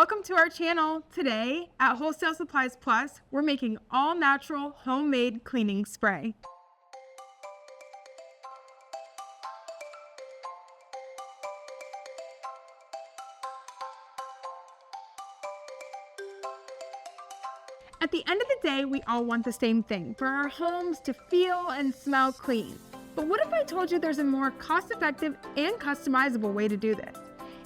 Welcome to our channel. Today at Wholesale Supplies Plus, we're making all natural homemade cleaning spray. At the end of the day, we all want the same thing, for our homes to feel and smell clean. But what if I told you there's a more cost-effective and customizable way to do this?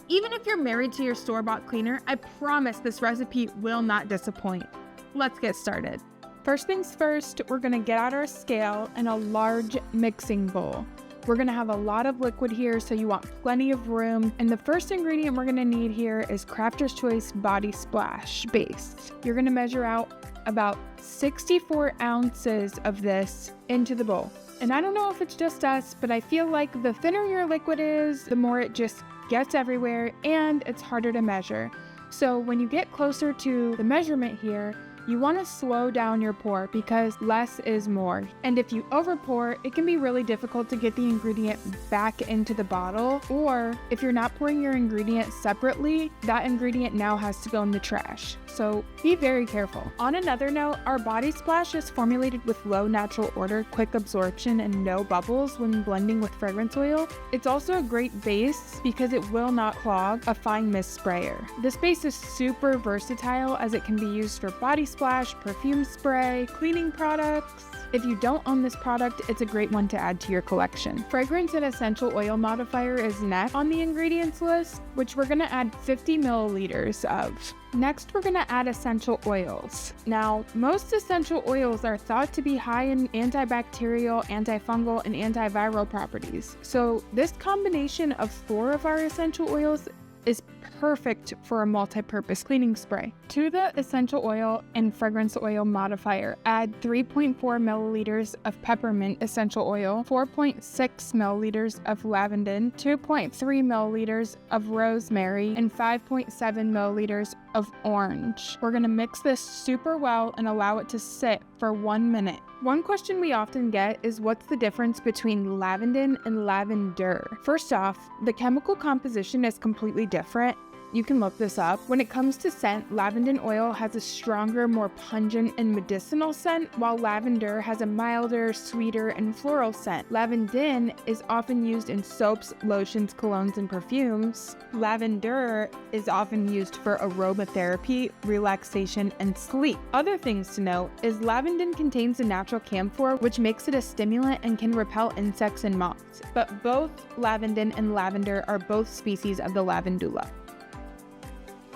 Even if you're married to your store-bought cleaner, I promise this recipe will not disappoint. Let's get started. First things first, we're gonna get out our scale and a large mixing bowl. We're gonna have a lot of liquid here, so you want plenty of room. And the first ingredient we're gonna need here is Crafter's Choice Body Splash Base. You're gonna measure out about 64 ounces of this into the bowl. And I don't know if it's just us, but I feel like the thinner your liquid is, the more it just gets everywhere and it's harder to measure. So when you get closer to the measurement here, you want to slow down your pour because less is more. And if you over pour, it can be really difficult to get the ingredient back into the bottle, or if you're not pouring your ingredient separately, that ingredient now has to go in the trash. So be very careful. On another note, our body splash is formulated with low natural odor, quick absorption, and no bubbles when blending with fragrance oil. It's also a great base because it will not clog a fine mist sprayer. This base is super versatile as it can be used for body splash, perfume spray, cleaning products. If you don't own this product, it's a great one to add to your collection. Fragrance and essential oil modifier is next on the ingredients list, which we're gonna add 50 milliliters of. Next, we're gonna add essential oils. Now, most essential oils are thought to be high in antibacterial, antifungal, and antiviral properties. So this combination of 4 of our essential oils is perfect for a multi-purpose cleaning spray. To the essential oil and fragrance oil modifier, add 3.4 milliliters of peppermint essential oil, 4.6 milliliters of lavender, 2.3 milliliters of rosemary, and 5.7 milliliters of orange. We're gonna mix this super well and allow it to sit for 1 minute. One question we often get is what's the difference between lavender and lavender? First off, the chemical composition is completely different. You can look this up. When it comes to scent, lavender oil has a stronger, more pungent and medicinal scent, while lavender has a milder, sweeter, and floral scent. Lavender is often used in soaps, lotions, colognes, and perfumes. Lavender is often used for aromatherapy, relaxation, and sleep. Other things to note is lavender contains a natural camphor, which makes it a stimulant and can repel insects and moths. But both lavender and lavender are both species of the lavandula.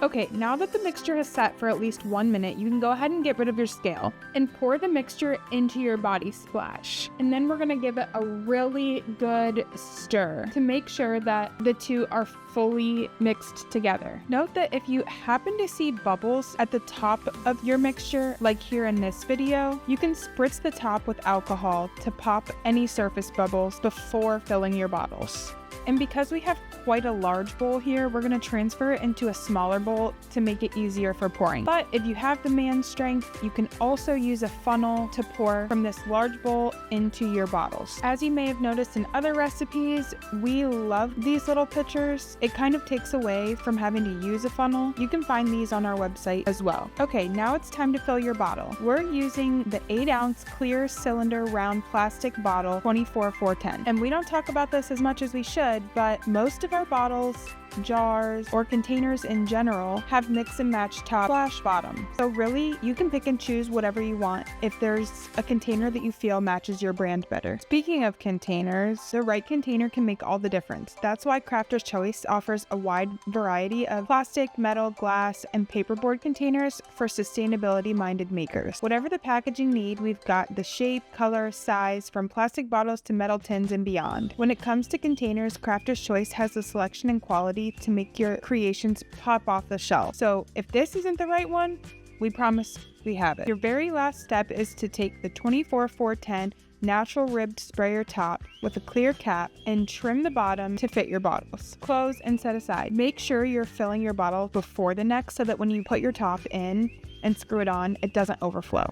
Okay, now that the mixture has set for at least 1 minute, you can go ahead and get rid of your scale and pour the mixture into your body splash. And then we're gonna give it a really good stir to make sure that the two are fully mixed together. Note that if you happen to see bubbles at the top of your mixture, like here in this video, you can spritz the top with alcohol to pop any surface bubbles before filling your bottles. And because we have quite a large bowl here, we're gonna transfer it into a smaller bowl to make it easier for pouring. But if you have the man strength, you can also use a funnel to pour from this large bowl into your bottles. As you may have noticed in other recipes, we love these little pitchers. It kind of takes away from having to use a funnel. You can find these on our website as well. Okay, now it's time to fill your bottle. We're using the 8-ounce clear cylinder round plastic bottle 24-410. And we don't talk about this as much as we should, but most of our bottles, jars, or containers in general have mix and match top / bottom. So really, you can pick and choose whatever you want if there's a container that you feel matches your brand better. Speaking of containers, the right container can make all the difference. That's why Crafter's Choice offers a wide variety of plastic, metal, glass, and paperboard containers for sustainability-minded makers. Whatever the packaging need, we've got the shape, color, size, from plastic bottles to metal tins and beyond. When it comes to containers, Crafter's Choice has the selection and quality to make your creations pop off the shelf. So if this isn't the right one, we promise we have it. Your very last step is to take the 24-410 natural ribbed sprayer top with a clear cap and trim the bottom to fit your bottles. Close and set aside. Make sure you're filling your bottle before the neck so that when you put your top in and screw it on, it doesn't overflow.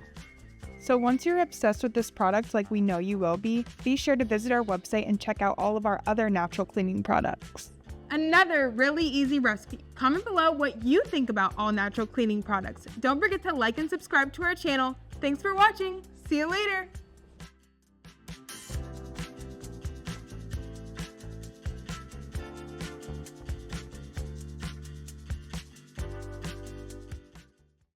So once you're obsessed with this product like we know you will be sure to visit our website and check out all of our other natural cleaning products. Another really easy recipe. Comment below what you think about all natural cleaning products. Don't forget to like and subscribe to our channel. Thanks for watching. See you later.